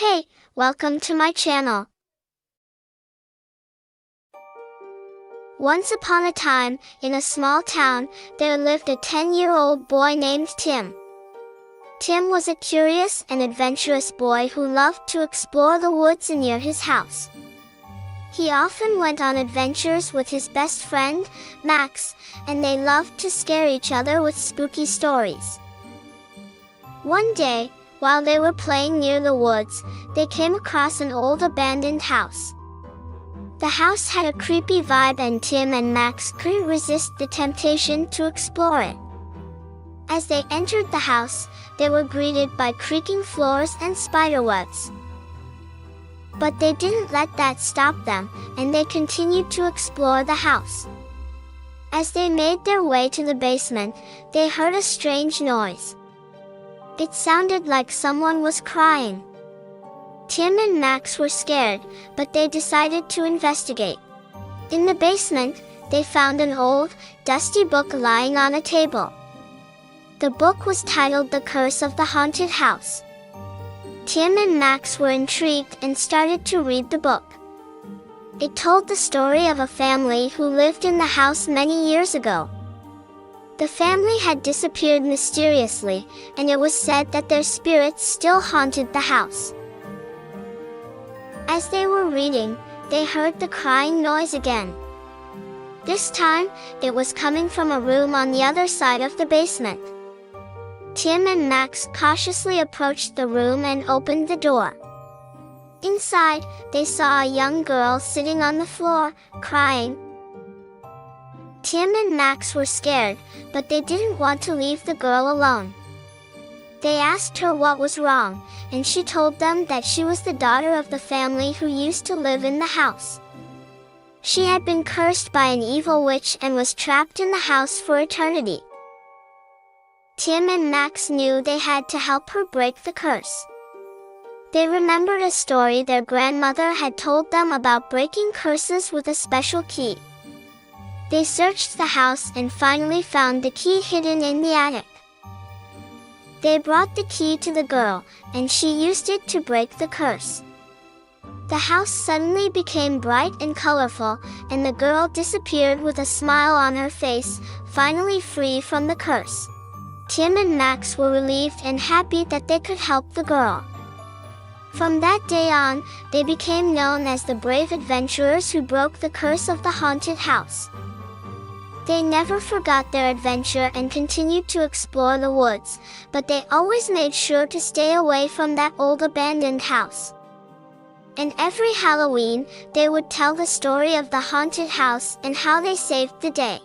Hey, welcome to my channel. Once upon a time, in a small town, there lived a 10-year-old boy named Tim. Tim was a curious and adventurous boy who loved to explore the woods near his house. He often went on adventures with his best friend, Max, and they loved to scare each other with spooky stories. One day, while they were playing near the woods, they came across an old abandoned house. The house had a creepy vibe and Tim and Max couldn't resist the temptation to explore it. As they entered the house, they were greeted by creaking floors and spiderwebs. But they didn't let that stop them, and they continued to explore the house. As they made their way to the basement, they heard a strange noise. It sounded like someone was crying. Tim and Max were scared, but they decided to investigate. In the basement, they found an old, dusty book lying on a table. The book was titled The Curse of the Haunted House. Tim and Max were intrigued and started to read the book. It told the story of a family who lived in the house many years ago. The family had disappeared mysteriously, and it was said that their spirits still haunted the house. As they were reading, they heard the crying noise again. This time, it was coming from a room on the other side of the basement. Tim and Max cautiously approached the room and opened the door. Inside, they saw a young girl sitting on the floor, crying. Tim and Max were scared, but they didn't want to leave the girl alone. They asked her what was wrong, and she told them that she was the daughter of the family who used to live in the house. She had been cursed by an evil witch and was trapped in the house for eternity. Tim and Max knew they had to help her break the curse. They remembered a story their grandmother had told them about breaking curses with a special key. They searched the house and finally found the key hidden in the attic. They brought the key to the girl, and she used it to break the curse. The house suddenly became bright and colorful, and the girl disappeared with a smile on her face, finally free from the curse. Tim and Max were relieved and happy that they could help the girl. From that day on, they became known as the brave adventurers who broke the curse of the haunted house. They never forgot their adventure and continued to explore the woods, but they always made sure to stay away from that old abandoned house. And every Halloween, they would tell the story of the haunted house and how they saved the day.